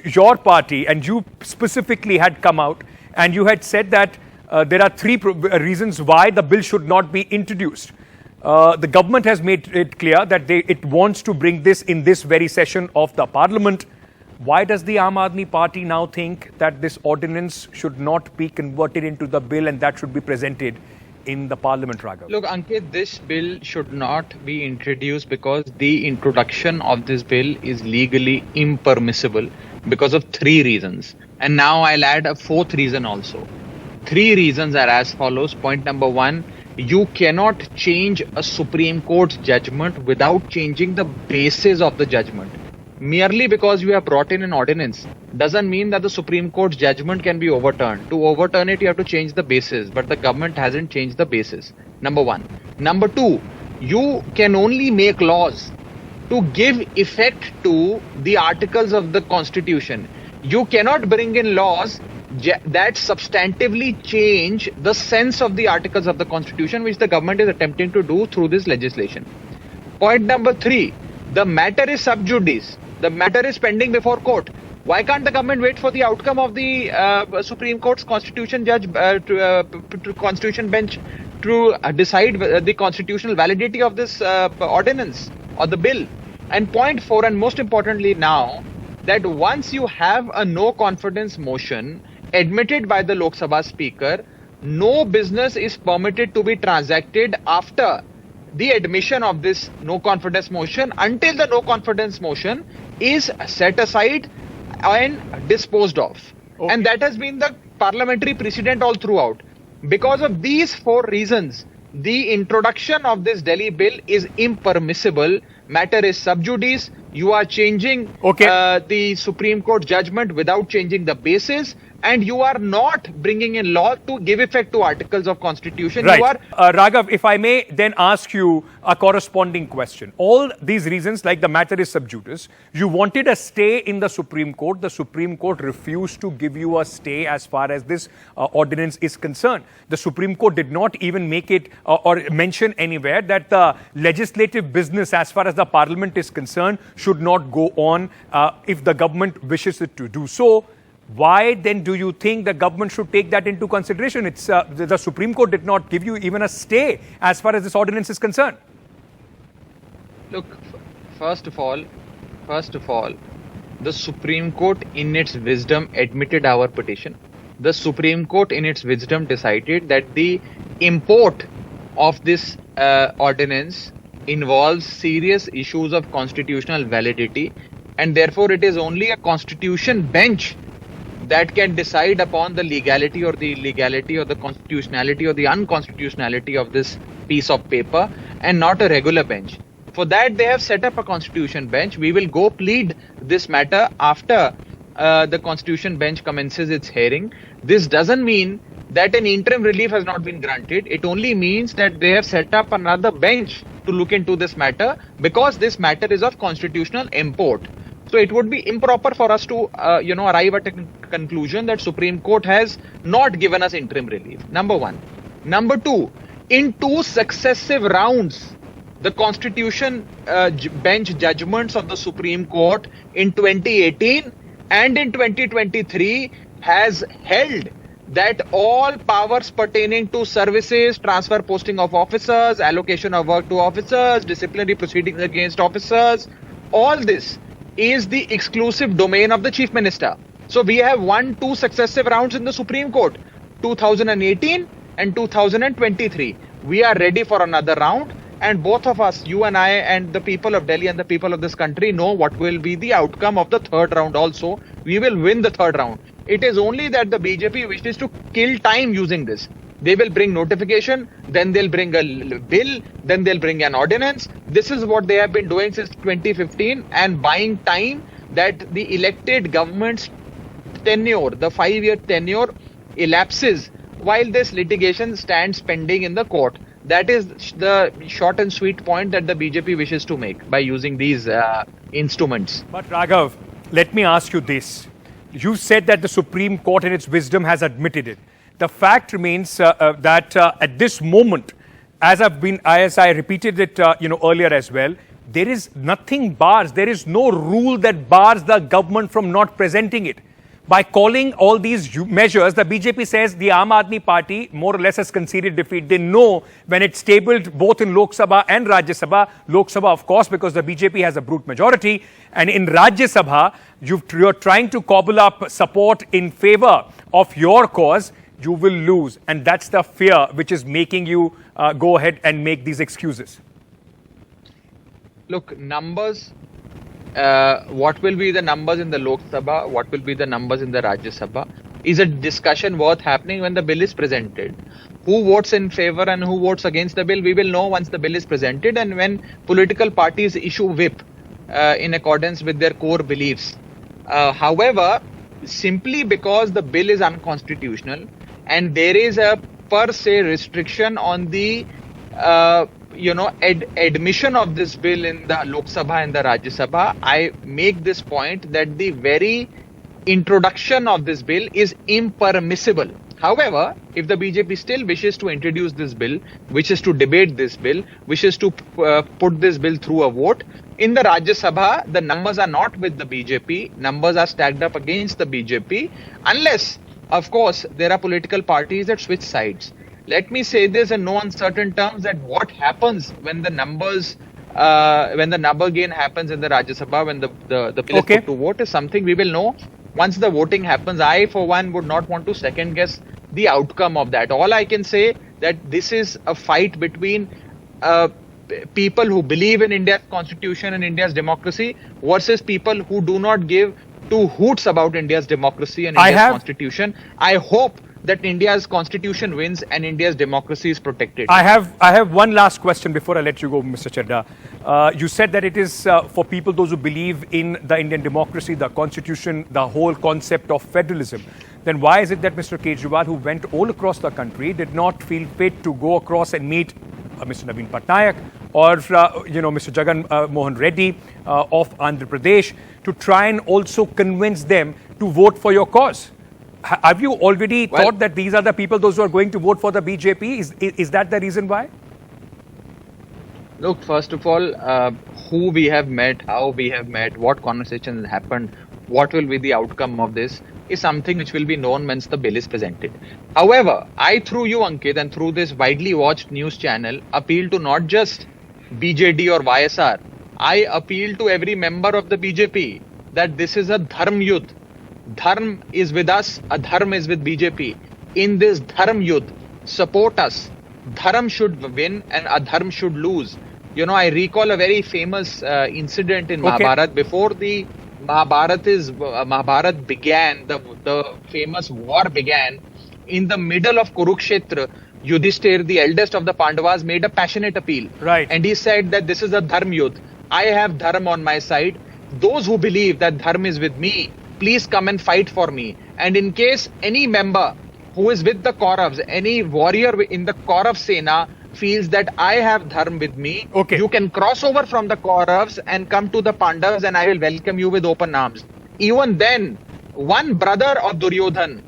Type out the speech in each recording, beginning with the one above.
your party and you specifically had come out and you had said that there are three reasons why the bill should not be introduced. The government has made it clear that it wants to bring this in this very session of the parliament. Why does the Aadmi party now think that this ordinance should not be converted into the bill and that should be presented in the parliament, Raghav? Look, Ankit, this bill should not be introduced because the introduction of this bill is legally impermissible because of three reasons. And now I'll add a fourth reason also. Three reasons are as follows. Point number one, you cannot change a Supreme Court judgment without changing the basis of the judgment. Merely because you have brought in an ordinance doesn't mean that the Supreme Court judgment can be overturned. To overturn it, you have to change the basis, but the government hasn't changed the basis. Number one. Number two, you can only make laws to give effect to the articles of the Constitution. You cannot bring in laws that substantively change the sense of the articles of the Constitution, which the government is attempting to do through this legislation. Point number three, the matter is sub judice. The matter is pending before court. Why can't the government wait for the outcome of the Supreme Court's Constitution Constitution bench to decide the constitutional validity of this ordinance or the bill? And point four, and most importantly now, that once you have a no confidence motion admitted by the Lok Sabha Speaker, no business is permitted to be transacted after the admission of this no confidence motion until the no confidence motion is set aside and disposed of. Okay. And that has been the parliamentary precedent all throughout. Because of these four reasons, the introduction of this Delhi bill is impermissible. Matter is sub judice. You are changing the Supreme Court judgment without changing the basis. And you are not bringing in law to give effect to articles of Constitution. Right. You are Raghav, if I may then ask you a corresponding question. All these reasons, like the matter is sub judice, you wanted a stay in the Supreme Court. The Supreme Court refused to give you a stay as far as this ordinance is concerned. The Supreme Court did not even make it or mention anywhere that the legislative business as far as the parliament is concerned should not go on if the government wishes it to do so. Why then do you think the government should take that into consideration? It's the Supreme Court did not give you even a stay as far as this ordinance is concerned. Look, first of all, the Supreme Court in its wisdom admitted our petition. The Supreme Court in its wisdom decided that the import of this ordinance involves serious issues of constitutional validity, and therefore it is only a constitution bench that can decide upon the legality or the illegality or the constitutionality or the unconstitutionality of this piece of paper, and not a regular bench. For that, they have set up a constitution bench. We will go plead this matter after the constitution bench commences its hearing. This doesn't mean that an interim relief has not been granted. It only means that they have set up another bench to look into this matter because this matter is of constitutional import. So it would be improper for us to, arrive at a conclusion that Supreme Court has not given us interim relief. Number one. Number two, in two successive rounds, the Constitution bench judgments of the Supreme Court in 2018 and in 2023 has held that all powers pertaining to services, transfer posting of officers, allocation of work to officers, disciplinary proceedings against officers, all this is the exclusive domain of the Chief Minister. So we have won two successive rounds in the Supreme Court, 2018 and 2023. We are ready for another round, and both of us, you and I and the people of Delhi and the people of this country, know what will be the outcome of the third round also. We will win the third round. It is only that the BJP wishes to kill time using this. They will bring notification, then they'll bring a bill, then they'll bring an ordinance. This is what they have been doing since 2015 and buying time that the elected government's tenure, the 5-year tenure, elapses while this litigation stands pending in the court. That is the short and sweet point that the BJP wishes to make by using these instruments. But Raghav, let me ask you this. You said that the Supreme Court in its wisdom has admitted it. The fact remains that at this moment, as I repeated it earlier as well, there is nothing bars, there is no rule that bars the government from not presenting it. By calling all these measures, the BJP says the Aam Aadmi Party more or less has conceded defeat. They know when it's tabled both in Lok Sabha and Rajya Sabha, Lok Sabha of course because the BJP has a brute majority, and in Rajya Sabha, you're trying to cobble up support in favor of your cause, you will lose. And that's the fear which is making you go ahead and make these excuses. Look, numbers. What will be the numbers in the Lok Sabha, what will be the numbers in the Rajya Sabha is a discussion worth happening when the bill is presented. Who votes in favor and who votes against the bill, we will know once the bill is presented and when political parties issue whip in accordance with their core beliefs. However, simply because the bill is unconstitutional and there is a per se restriction on the admission of this bill in the Lok Sabha and the Rajya Sabha, I make this point that the very introduction of this bill is impermissible. However, if the BJP still wishes to introduce this bill, wishes to debate this bill, wishes to put this bill through a vote, in the Rajya Sabha, the numbers are not with the BJP, numbers are stacked up against the BJP, unless, of course, there are political parties that switch sides. Let me say this in no uncertain terms that what happens when the numbers, when the number gain happens in the Rajya Sabha, when the bill is put to vote is something we will know once the voting happens. I, for one, would not want to second guess the outcome of that. All I can say that this is a fight between people who believe in India's constitution and India's democracy versus people who do not give two hoots about India's democracy and India's constitution. I hope that India's constitution wins and India's democracy is protected. I have one last question before I let you go, Mr. Chadha. You said that it is for people, those who believe in the Indian democracy, the constitution, the whole concept of federalism. Then why is it that Mr. Kejriwal, who went all across the country, did not feel fit to go across and meet Mr. Naveen Patnaik or Mr. Jagan Mohan Reddy of Andhra Pradesh to try and also convince them to vote for your cause? Have you already thought that these are the people, those who are going to vote for the BJP? Is that the reason why? Look, first of all, who we have met, how we have met, what conversations happened, what will be the outcome of this is something which will be known once the bill is presented. However, I, through you, Ankit, and through this widely watched news channel, appeal to not just BJD or YSR. I appeal to every member of the BJP that this is a dharm yudh. Dharm is with us, adharm is with BJP. In this dharm yudh, support us. Dharm should win and adharm should lose. I recall a very famous incident in Mahabharata. Before the Mahabharat began, the famous war began, in the middle of Kurukshetra, Yudhishthir, the eldest of the Pandavas, made a passionate appeal. Right. And he said that this is a dharm yudh. I have dharm on my side. Those who believe that dharm is with me, please come and fight for me. And in case any member who is with the Kauravas, any warrior in the Kaurav Sena feels that I have dharm with me, you can cross over from the Kauravas and come to the Pandavas and I will welcome you with open arms. Even then, one brother of Duryodhan,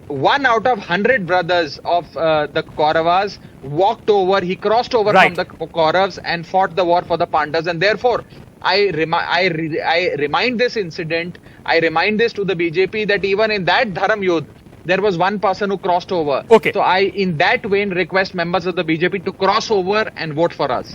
1 out of 100 brothers of the Kauravas walked over, he crossed over from the Kauravas and fought the war for the Pandavas. And therefore, I remind this incident, I remind this to the BJP that even in that dharm yudh, there was one person who crossed over. So I, in that vein, request members of the BJP to cross over and vote for us.